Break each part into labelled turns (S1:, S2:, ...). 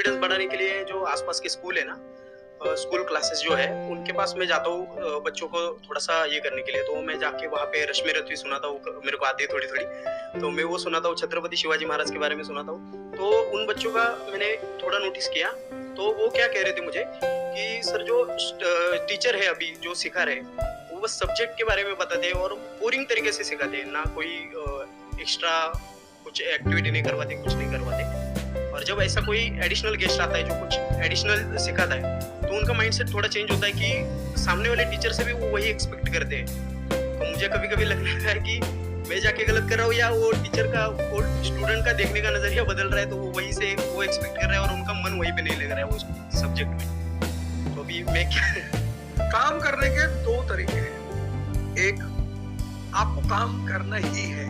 S1: Confidence बढ़ाने के लिए जो आसपास के स्कूल है ना, स्कूल क्लासेस जो है उनके पास मैं जाता हूँ बच्चों को थोड़ा सा ये करने के लिए। तो मैं जाके वहाँ पे रश्मि रथवी सुनाता हूँ, मेरे को आती है थोड़ी थोड़ी, तो मैं वो सुनाता हूँ, छत्रपति शिवाजी महाराज के बारे में सुनाता हूँ। तो उन बच्चों का मैंने थोड़ा नोटिस किया, तो वो क्या कह रहे थे मुझे कि सर जो टीचर है अभी जो सिखा रहे वो बस सब्जेक्ट के बारे में बताते हैं और बोरिंग तरीके से सिखाते हैं, ना कोई एक्स्ट्रा कुछ एक्टिविटी नहीं करवाते, कुछ नहीं करवाते। और जब ऐसा कोई एडिशनल गेस्ट आता है जो कुछ एडिशनल सिखाता है तो उनका माइंडसेट थोड़ा चेंज होता है कि सामने वाले टीचर से भी वो वही एक्सपेक्ट करते हैं। तो मुझे कभी कभी लगता है कि मैं जाके गलत कर रहा हूँ या वो टीचर का वो स्टूडेंट का देखने का नजरिया बदल रहा है, तो वो वहीं से वो एक्सपेक्ट कर रहा है और उनका मन वहीं पे नहीं लग रहा है उस सब्जेक्ट में। तो अभी मैं क्या
S2: काम करने के दो तरीके हैं। एक, आपको काम करना ही है,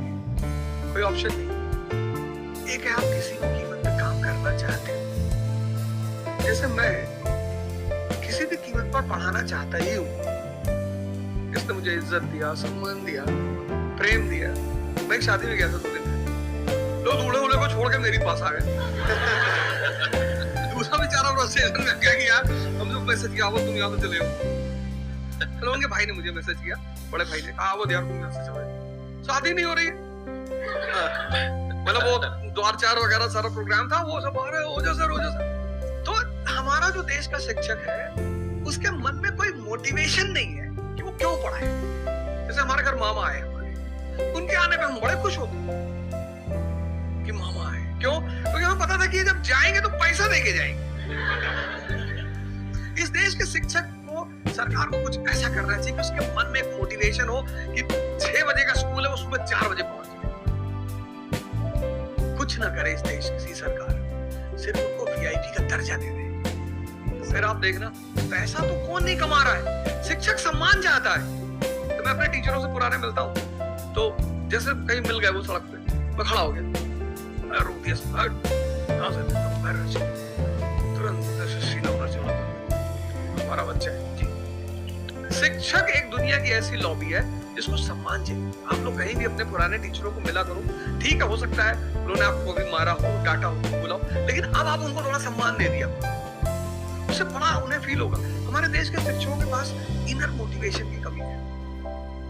S2: कोई ऑप्शन नहीं। एक है आप किसी की कीमत पे काम करना चाहते हो। जैसे मैं किसी भी कीमत पर पढ़ाना चाहता ही हूँ। इसने मुझे इज्जत दिया, सम्मान दिया, प्रेम दिया। मैं एक शादी में गया था 2 दिन पहले, लोग दूल्हे दूल्हे को छोड़ के मेरे पास आ गए। दूसरा बेचारा स्टेशन में क्या किया, हमसे मैसेज किया, वो तुम यहाँ से चले हो। उनके भाई ने मुझे मैसेज किया, बड़े भाई ने कहा वो यार तुम यहाँ से चले, शादी नहीं हो रही है। मतलब वो द्वार 4 वगैरह सारा प्रोग्राम था, वो सब आ रहे हो जा सर। तो हमारा जो देश का शिक्षक है उसके मन में कोई मोटिवेशन नहीं है कि वो क्यों पढ़ाए। जैसे हमारे घर मामा आए, उनके आने पे हम बड़े खुश होते कि मामा आए। क्यों? क्योंकि हमें पता था कि जब जाएंगे तो पैसा देके जाएंगे। इस देश के शिक्षक को, सरकार को कुछ ऐसा करना चाहिए कि उसके मन में एक मोटिवेशन हो कि 6 बजे का स्कूल है, वो सुबह 4 बजे पहुंचे। कुछ ना करे इस देश की सरकार, सिर्फ उनको वीआईपी का दर्जा दे दे। फिर आप देखना, पैसा तो कौन नहीं कमा रहा है, शिक्षक सम्मान चाहता है। तो मैं अपने टीचरों से पुराने मिलता हूँ, तो जैसे कहीं मिल गए वो सड़क पे, मैं खड़ा हो गया, मैं रोक दिया, तुरंत हमारा बच्चा है जी। शिक्षक एक दुनिया की ऐसी लॉबी है जिसको सम्मान चाहिए। आप लोग कहीं भी अपने पुराने टीचरों को मिला करो, ठीक है, हो सकता है उन्होंने आपको भी मारा हो, डांटा हो, बोला हो, लेकिन अब आप उनको थोड़ा सम्मान दे दिया, उससे बड़ा उन्हें फील होगा। हमारे देश के शिक्षकों के पास इनर मोटिवेशन की कमी है।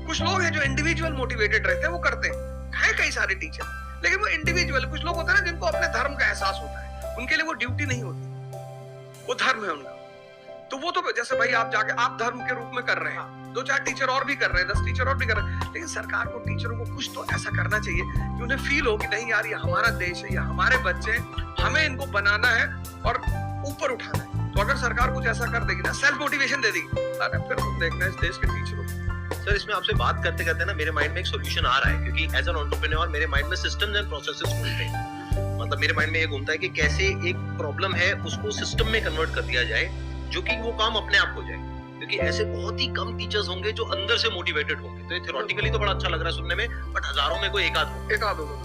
S2: कुछ लोग हैं जो इंडिविजुअल मोटिवेटेड रहते हैं, वो करते हैं कई सारे टीचर, लेकिन वो इंडिविजुअल, कुछ लोग होते हैं ना जिनको अपने धर्म का एहसास होता है, उनके लिए वो ड्यूटी नहीं होती, वो धर्म है उनका। तो वो तो जैसे भाई आप जाके आप धर्म के रूप में कर रहे हैं, 2-4 टीचर और भी कर रहे हैं, 10 टीचर और भी कर रहे हैं, लेकिन सरकार को, टीचरों को कुछ तो ऐसा करना चाहिए कि उन्हें फील हो कि नहीं यार ये हमारा देश है, ये हमारे बच्चे हैं, हमें इनको बनाना है और ऊपर उठाना है। तो अगर सरकार कुछ ऐसा कर देगी ना, सेल्फ मोटिवेशन दे देगी, अरे फिर तुम देखना इस देश के टीचरों को।
S3: सर इसमें आपसे बात करते करते ना मेरे माइंड में एक सॉल्यूशन आ रहा है, क्योंकि एज एन एंटरप्रेन्योर मेरे माइंड में सिस्टम्स एंड प्रोसेसेस घूमते हैं। मतलब मेरे माइंड में ये घूमता है कि कैसे एक प्रॉब्लम है उसको सिस्टम में कन्वर्ट कर दिया जाए, जो कि वो काम अपने आप हो जाए। क्योंकि ऐसे बहुत ही कम टीचर्स होंगे जो अंदर से मोटिवेटेड होंगे। तो ये थ्योरेटिकली तो बड़ा अच्छा लग रहा है सुनने में, बट हजारों में कोई एक आध होगा।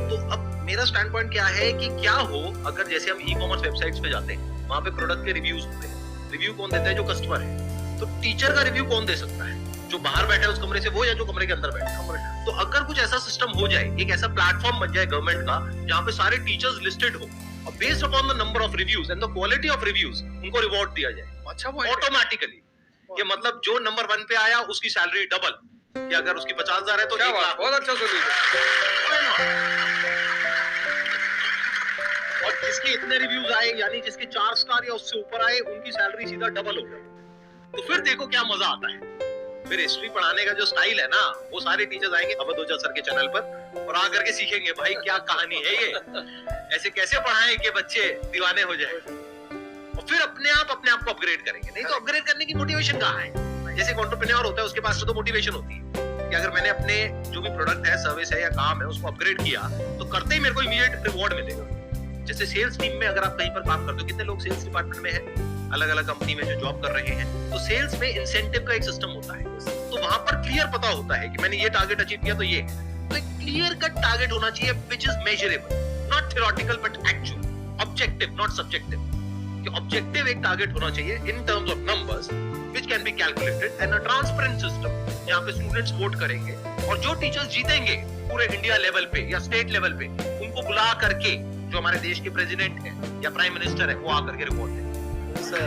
S3: तो अब मेरा स्टैंड पॉइंट क्या है कि क्या हो अगर जैसे हम ई-कॉमर्स वेबसाइट्स पे जाते हैं, वहां पे प्रोडक्ट के रिव्यूज होते हैं। रिव्यू कौन देता है? जो कस्टमर है। तो टीचर का रिव्यू कौन दे सकता है? जो बाहर बैठा है उस कमरे से वो, या जो कमरे के अंदर बैठा है। तो अगर कुछ ऐसा सिस्टम हो जाए, एक ऐसा प्लेटफॉर्म बन जाए गवर्नमेंट का जहां पे सारे टीचर्स लिस्टेड हो और based upon the number of reviews and the quality of reviews उनको रिवॉर्ड दिया जाए।
S2: अच्छा, वो
S3: ऑटोमेटिकली ये मतलब जो नंबर 1 पे आया उसकी सैलरी डबल, कि अगर उसकी 50,000 है तो 1 लाख।
S2: बहुत अच्छा सोल्यूशन।
S3: और जिसके इतने रिव्यूज आए, यानी जिसके 4 स्टार या उससे ऊपर आए, उनकी सैलरी सीधा डबल हो गई। तो फिर देखो क्या मजा आता है। फिर हिस्ट्री पढ़ाने का जो स्टाइल है ना, वो सारे टीचर्स आएंगे अवध ओझा सर के चैनल पर और आकर के सीखेंगे भाई क्या कहानी है ये, ऐसे कैसे पढ़ाएं कि बच्चे दीवाने हो जाए। और फिर अपने आप को अपग्रेड करेंगे। नहीं तो अपग्रेड करने की मोटिवेशन कहाँ है? जैसे एक एंटरप्रेन्योर होता है, उसके पास तो मोटिवेशन होती है कि अगर मैंने अपने जो भी प्रोडक्ट है, सर्विस है या काम है, उसको अपग्रेड किया तो करते ही मेरे को इमीडिएट रिवॉर्ड मिलेगा। जैसे सेल्स टीम में अगर आप कहीं पर काम करते हो, कितने लोग सेल्स डिपार्टमेंट में हैं, अलग अलग कंपनी में जो जॉब कर रहे हैं, तो सेल्स में इंसेंटिव का एक सिस्टम होता है। तो वहां पर क्लियर पता होता है कि मैंने ये टारगेट अचीव किया तो ये, तो एक क्लियर कट टारगेट होना चाहिए which is measurable, not theoretical but actual, objective not subjective. कि ऑब्जेक्टिव एक टारगेट होना चाहिए in terms of numbers which can be calculated and a transparent system जहां पे स्टूडेंट्स वोट करेंगे और जो टीचर्स जीतेंगे पूरे इंडिया लेवल पे या स्टेट लेवल पे, उनको बुला करके जो हमारे देश के प्रेसिडेंट है या प्राइम मिनिस्टर है वो आकर के रिपोर्ट दे।
S1: सर